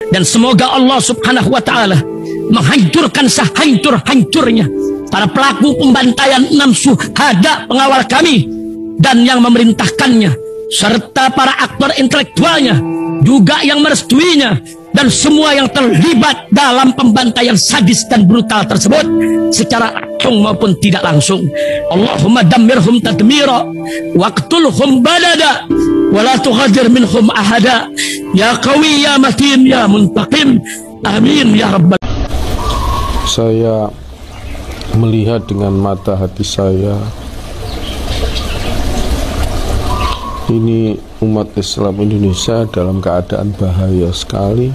Dan semoga Allah subhanahu wa ta'ala menghancurkan sehancur-hancurnya para pelaku pembantaian 6 syuhada pengawal kami dan yang memerintahkannya, serta para aktor intelektualnya juga yang merestuinya, dan semua yang terlibat dalam pembantaian sadis dan brutal tersebut secara langsung maupun tidak langsung. Allahumma dammirhum tadmira waqtulhum badada wala tughadir minhum ahada ya qawi ya matin ya muntaqim, amin ya rabbal. Saya melihat dengan mata hati saya, ini umat Islam Indonesia dalam keadaan bahaya sekali,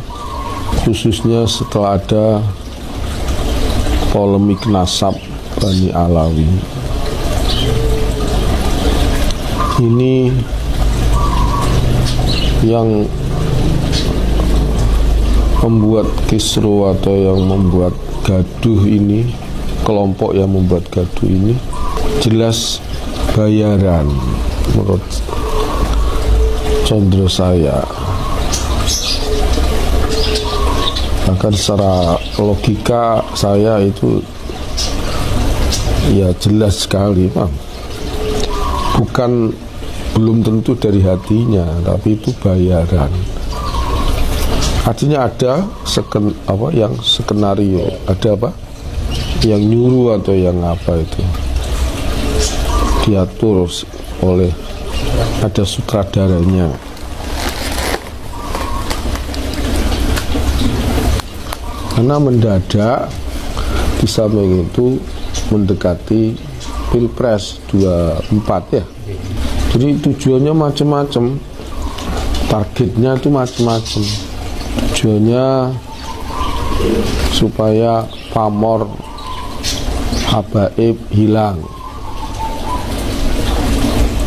khususnya setelah ada polemik nasab Bani Alawi. Ini yang membuat kisruh atau yang membuat gaduh ini, kelompok yang membuat gaduh ini jelas bayaran menurut condro saya. Bahkan secara logika saya itu ya jelas sekali, Bang. Bukan, belum tentu dari hatinya, tapi itu bayaran. Artinya ada yang skenario, ada apa? Yang nyuruh atau yang apa itu diatur oleh, ada sutradaranya. Karena mendadak di samping itu mendekati Pilpres 24 ya. Jadi tujuannya macam-macam, targetnya itu macam-macam. Tujuannya supaya pamor habaib hilang,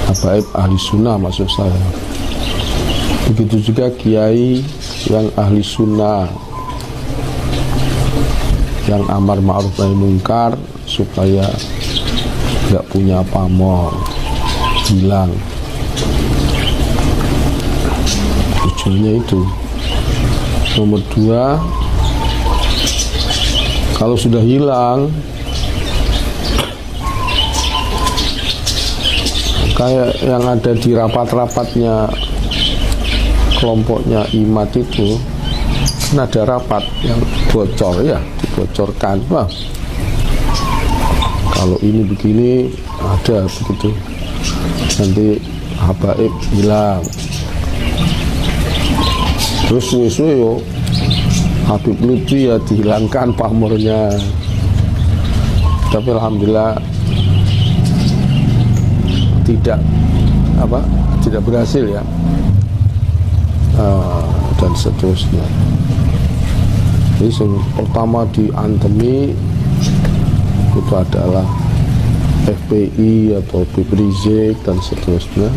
habaib ahli sunnah maksud saya. Begitu juga kiai yang ahli sunnah, yang amar ma'ruf nahi mungkar, supaya nggak punya pamor, hilang. Tujuannya itu. Nomor 2, kalau sudah hilang, kayak yang ada di rapat-rapatnya kelompoknya IMAT itu, kan ada rapat yang bocor ya, dibocorkan. Wah, kalau ini begini, ada begitu, nanti habaib hilang. Terus suwe-suwe yo Habib Lutfi ya dihilangkan pamornya. Tapi alhamdulillah tidak berhasil ya, dan seterusnya. Jadi yang pertama diantemi itu adalah FPI atau Habib Rizik dan seterusnya,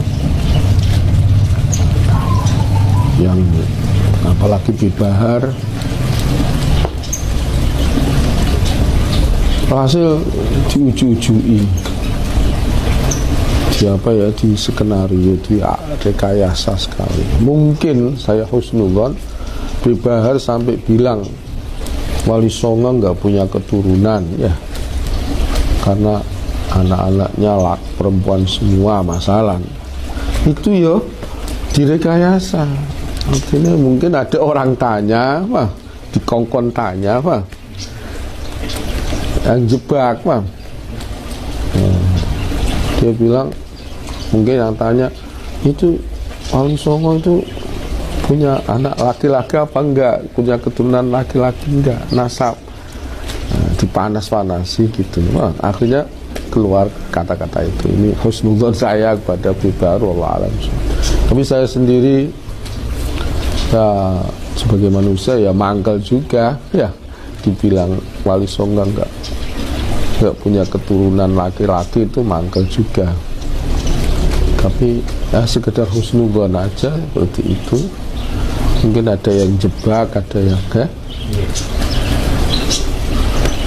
yang apalagi di Bahar. Hasil diuju-ujui, di skenario, di rekayasa sekali. Mungkin saya husnuzon di Bahar sampai bilang Wali Songo nggak punya keturunan ya, karena anak-anaknya perempuan semua, masalah itu ya direkayasa. Artinya mungkin ada orang tanya, wah, dikongkon tanya, wah, yang jebak, wah. Dia bilang, mungkin yang tanya itu Wali Songo itu punya anak laki-laki apa enggak, punya keturunan laki-laki enggak, nasab. Dipanas-panasi gitu. Wah, akhirnya keluar kata-kata itu. Ini husnuzon saya kepada Bibar, wallahu alam. Tapi saya sendiri ya sebagai manusia ya mangkel juga ya, dibilang Wali Songo enggak punya keturunan laki-laki, itu mangkel juga. Tapi ya sekedar husnuzon aja seperti itu. Mungkin ada yang jebak, ada yang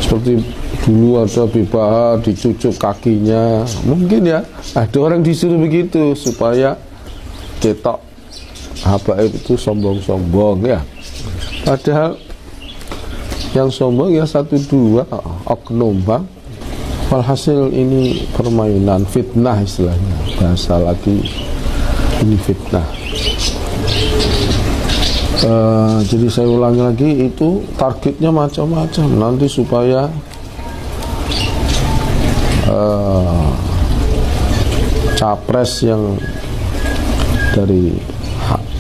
seperti dulu ada Bibahar dicucuk kakinya, mungkin ya ada orang disuruh begitu supaya ketok habaib itu sombong-sombong ya. Padahal yang sombong ya 1-2 oknum, Bang. Walhasil ini permainan, fitnah istilahnya. Bahasa lagi, ini fitnah. Jadi saya ulangi lagi, itu targetnya macam-macam. Nanti supaya capres yang dari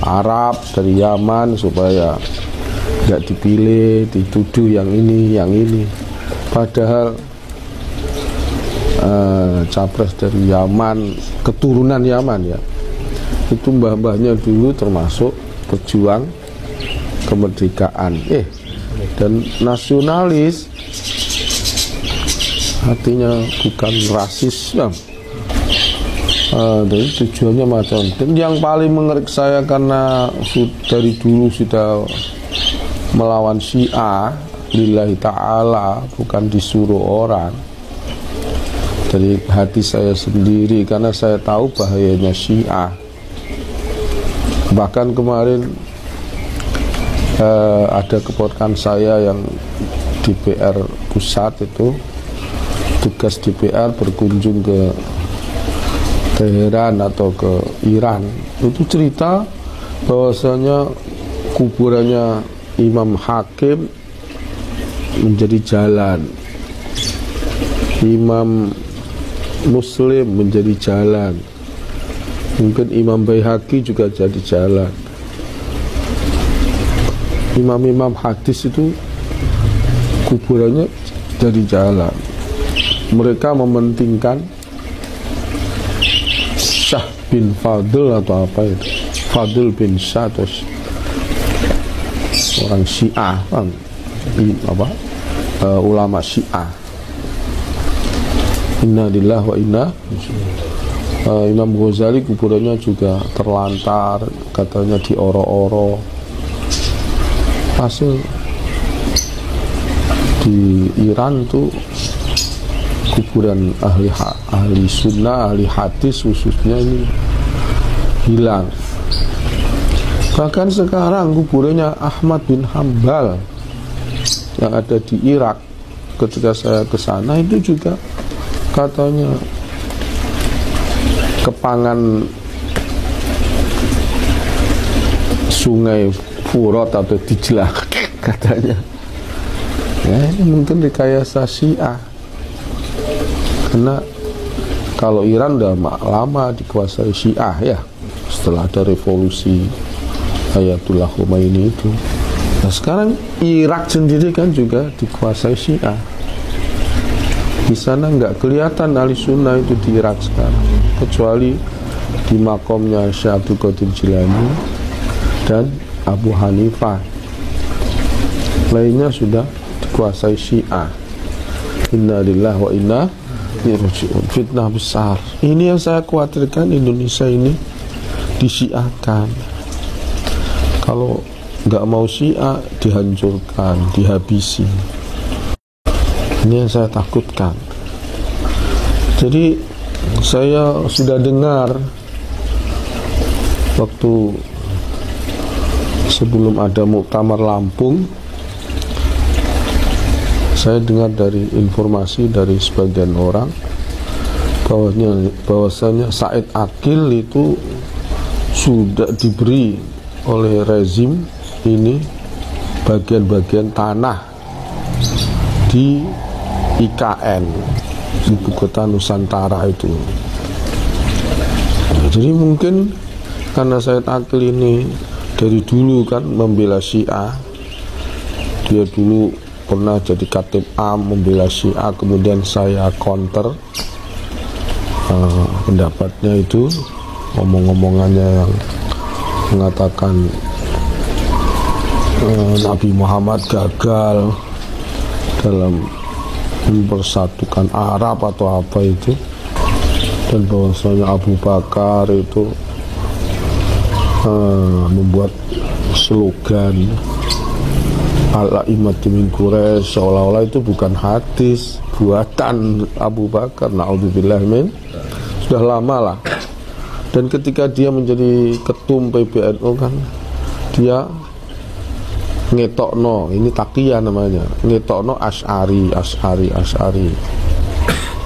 Arab, dari Yaman, supaya nggak dipilih, dituduh yang ini, yang ini. Padahal capres dari Yaman, keturunan Yaman ya, itu mbah-mbahnya dulu termasuk pejuang kemerdekaan, dan nasionalis, artinya bukan rasis, ya. Jadi tujuannya macam. Dan yang paling mengerik saya karena dari dulu sudah melawan Syiah lillahi ta'ala, bukan disuruh orang, dari hati saya sendiri, karena saya tahu bahayanya Syiah. Bahkan kemarin ada keponakan saya yang di PR pusat itu, tugas DPR berkunjung ke Teheran atau ke Iran, itu cerita bahwasanya kuburannya Imam Hakim menjadi jalan, Imam Muslim menjadi jalan, mungkin Imam Baihaqi juga jadi jalan. Imam-imam hadis itu kuburannya jadi jalan. Mereka mementingkan Syah bin Fadl atau apa itu, Fadl bin Syah, atau orang Syiah, ulama Syiah. Inna lillahi wa inna. Imam Ghazali kuburannya juga terlantar, katanya dioro-oro. Hasil di Iran tuh kuburan ahli sunnah, ahli hadis khususnya ini hilang. Bahkan sekarang kuburannya Ahmad bin Hambal yang ada di Irak, ketika saya ke sana itu juga katanya kepangan sungai Furat atau Dijlah katanya. Ya, ini mungkin rekayasa Syiah. Karena kalau Iran udah lama dikuasai Syiah ya, setelah ada revolusi Ayatullah Khomeini itu. Nah sekarang Irak sendiri kan juga dikuasai Syiah. Di sana nggak kelihatan ahli sunnah itu di Irak sekarang, kecuali di makomnya Syekh Abdul Qadir Jilani dan Abu Hanifah. Lainnya sudah dikuasai Syiah. Inna lillahi wa inna fitnah besar. Ini yang saya khawatirkan, Indonesia ini disyiahkan. Kalau nggak mau Syiah, dihancurkan, dihabisi. Ini yang saya takutkan. Jadi saya sudah dengar waktu sebelum ada Muktamar Lampung, saya dengar dari informasi dari sebagian orang bahwasanya Said Akil itu sudah diberi oleh rezim ini bagian-bagian tanah di IKN, ibu kota Nusantara itu. Jadi mungkin karena Said Akil ini dari dulu kan membela Syiah, dia dulu pernah jadi Khatib Am membela Syiah, kemudian saya counter pendapatnya itu, ngomong-ngomongannya yang mengatakan Nabi Muhammad gagal dalam mempersatukan Arab atau apa itu, dan bahwasanya Abu Bakar itu membuat slogan Al-A'immatu min Quraisy, seolah-olah itu bukan hadis buatan Abu Bakar. Na'udzubillah min, sudah lama lah. Dan ketika dia menjadi ketum PBNU kan, dia ngetokno, ini taqiyah namanya, ngetokno Asy'ari.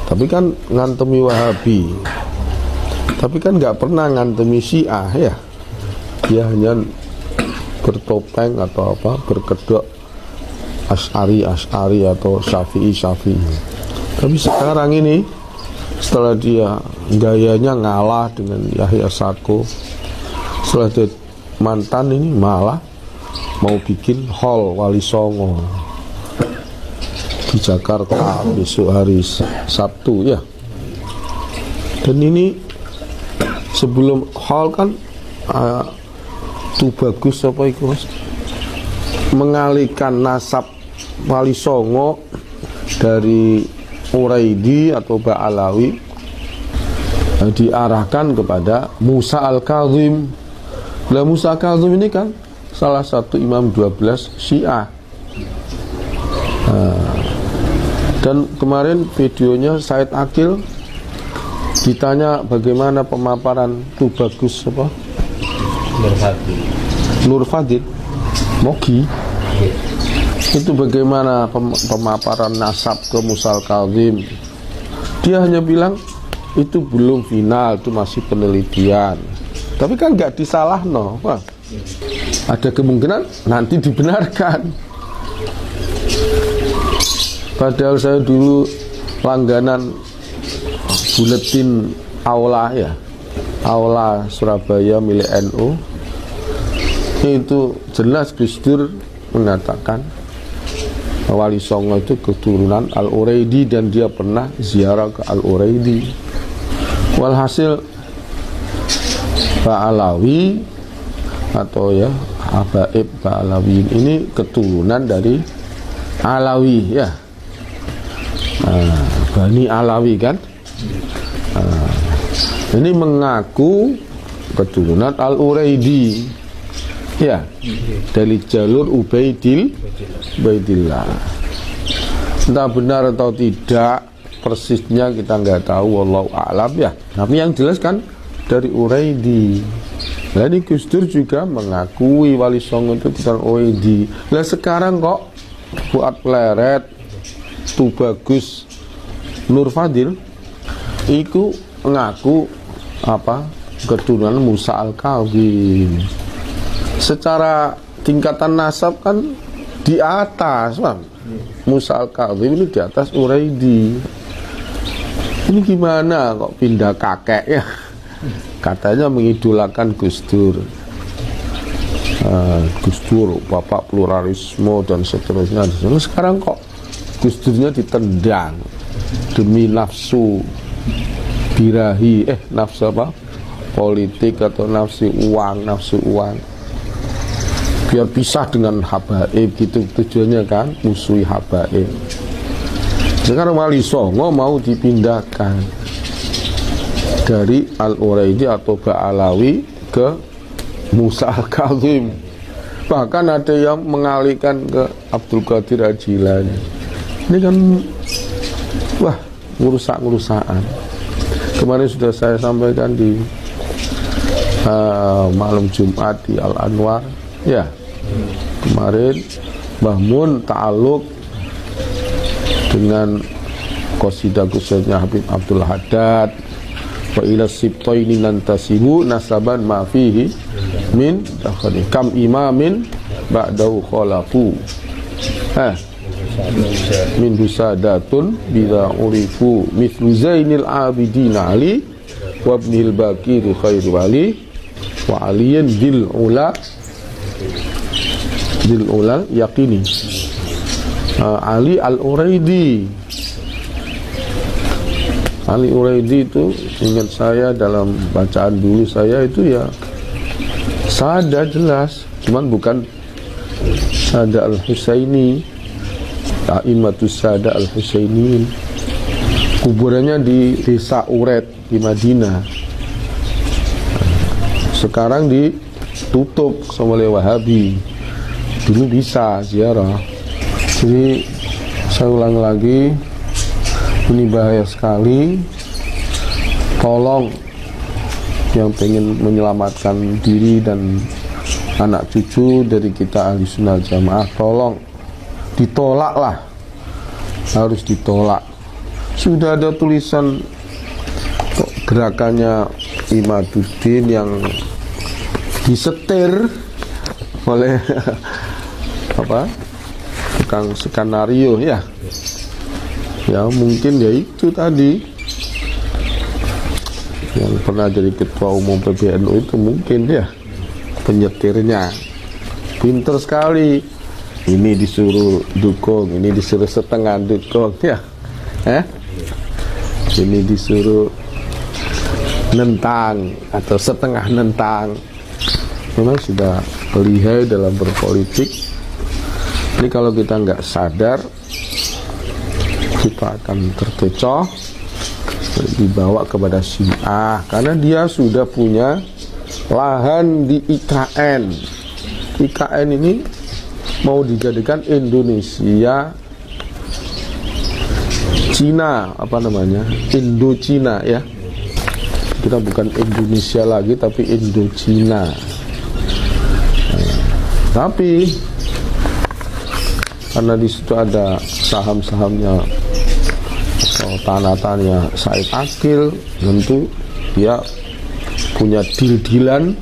Tapi kan ngantemi Wahabi, tapi kan nggak pernah ngantemi Syiah ya. Dia hanya bertopeng atau apa, berkedok Asy'ari atau Syafi'i. Tapi sekarang ini setelah dia gayanya ngalah dengan Yahya Sako, setelah dia mantan ini malah mau bikin hall Wali Songo di Jakarta besok hari Sabtu ya. Dan ini sebelum hall kan tuh bagus apa itu Mas, mengalihkan nasab Wali Songo dari Uraidi atau Ba'alawi diarahkan kepada Musa Al-Kazim. Nah, Musa Al-Kazim ini kan salah satu imam 12 Syiah. Dan kemarin videonya Said Akil ditanya bagaimana pemaparan tuh bagus apa? Nur Fadil Mogi itu bagaimana pemaparan nasab ke Musa Al-Kazim. Dia hanya bilang itu belum final, itu masih penelitian. Tapi kan nggak disalahno. Wah, ada kemungkinan nanti dibenarkan. Padahal saya dulu langganan buletin Aula ya, Aula Surabaya milik NU. Itu jelas Gus Dur mengatakan Wali Songo itu keturunan Al-Uraidi dan dia pernah ziarah ke Al-Uraidi. Walhasil Ba'alawi atau ya Habaib Ba'alawi ini keturunan dari Alawi ya. Bani Alawi kan. Ini mengaku keturunan Al-Uraidi ya, dari jalur Ubaidillah. Entah benar atau tidak persisnya kita nggak tahu, wallahu a'lam ya. Tapi yang jelas kan dari Uraidi. Nah, ini Gus Dur juga mengakui Wali Songo itu bukan Uraidi. Nah, sekarang kok buat pleret tuh bagus Nur Fadil itu mengaku apa keturunan Musa Al-Kazim. Secara tingkatan nasab kan di atas, Bang. Musa Al-Kazim ini di atas Uraidi. Ini gimana kok pindah kakek ya? Katanya mengidolakan Gus Dur. Gus Dur, bapak pluralisme dan seterusnya. Sekarang kok Gus Durnya ditendang demi nafsu birahi, nafsu apa? Politik atau nafsu uang, biar pisah dengan habaib gitu tujuannya kan, musuhi habaib. Sekarang Wali Songo mau dipindahkan dari Al-Uraidi atau Ba'alawi ke Musa Al-Kazim. Bahkan ada yang mengalihkan ke Abdul Qadir Al-Jilani. Ini kan wah, ngurusak-ngurusakan. Kemarin sudah saya sampaikan di malam Jumat di Al-Anwar ya. Kemarin Mbah Mun ta'aluk dengan qasidah-qasidahnya Habib Abdul Haddad, wa ila sibtaini nantasibu nasaban ma fihi min dakhali kam imamin ba'dahu khalaqu min husadatun bila urifu mithlu Zainil Abidin Ali wa ibnil Bakiri khairu wali wa aliyin dil ulal yaqini. Ali Al-Uraidi. Ali Uraidi itu ingat saya dalam bacaan dulu saya itu ya Sada jelas, cuman bukan Sada Al-Husaini, A'immatus Sada Al-Husainiin. Kuburannya di desa Uret di Madinah. Sekarang ditutup sama oleh Wahabi. Dulu bisa ziarah. Jadi saya ulang lagi, ini bahaya sekali. Tolong yang pengen menyelamatkan diri dan anak cucu dari kita ahli sunnah jamaah, tolong ditolaklah, harus ditolak. Sudah ada tulisan gerakannya Imaduddin yang disetir oleh apa, tukang skenario ya mungkin ya itu tadi yang pernah jadi ketua umum PBNU itu, mungkin ya penyetirnya pinter sekali, ini disuruh dukung, ini disuruh setengah dukung ya, ini disuruh nentang atau setengah nentang. Memang sudah lihai dalam berpolitik. Ini kalau kita nggak sadar, kita akan terkecoh, dibawa kepada Syiah, karena dia sudah punya lahan di IKN. IKN ini mau dijadikan Indonesia Cina, apa namanya, Indo-Cina ya. Kita bukan Indonesia lagi, tapi Indo-Cina. Tapi karena di situ ada saham-sahamnya atau tanah-tanahnya Said Akil, tentu dia punya deal-dealan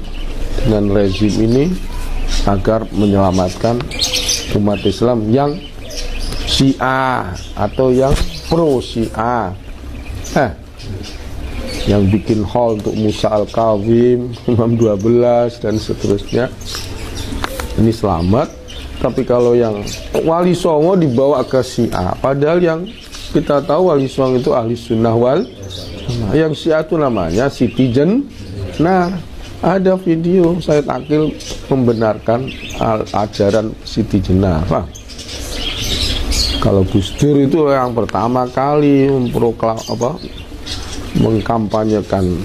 dengan rezim ini agar menyelamatkan umat Islam yang Syiah atau yang pro Syiah, yang bikin hall untuk Musa Al-Kawim, Imam 12 dan seterusnya. Ini selamat. Tapi kalau yang Wali Songo dibawa ke Syiah, padahal yang kita tahu Wali Songo itu ahli sunnah wal jamaah. Yang Syiah itu namanya Siti Jenar. Ada video Said Akil membenarkan ajaran Siti Jenar. Kalau Gus Dur itu yang pertama kali mengkampanyekan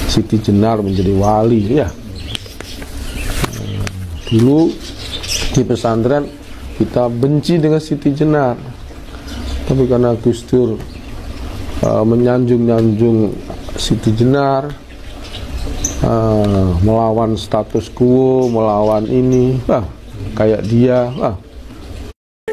Siti Jenar menjadi wali ya. Dulu di pesantren kita benci dengan Siti Jenar, tapi karena Gus Dur menyanjung-nyanjung Siti Jenar, melawan status quo, melawan ini, kayak dia.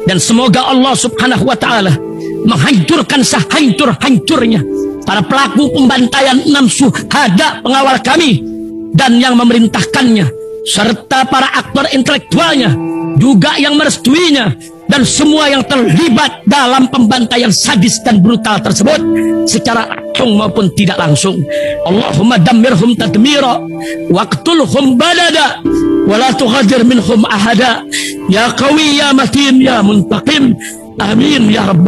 Dan semoga Allah Subhanahu wa Ta'ala menghancurkan sehancur-hancurnya para pelaku pembantaian 6 syuhada pengawal kami dan yang memerintahkannya, serta para aktor intelektualnya juga yang merestuinya, dan semua yang terlibat dalam pembantaian sadis dan brutal tersebut secara langsung maupun tidak langsung. Allahumma dammirhum tadmira waqtulhum balada wala tughadir minhum ahada ya qawi ya matin ya muntaqim, amin ya rabbal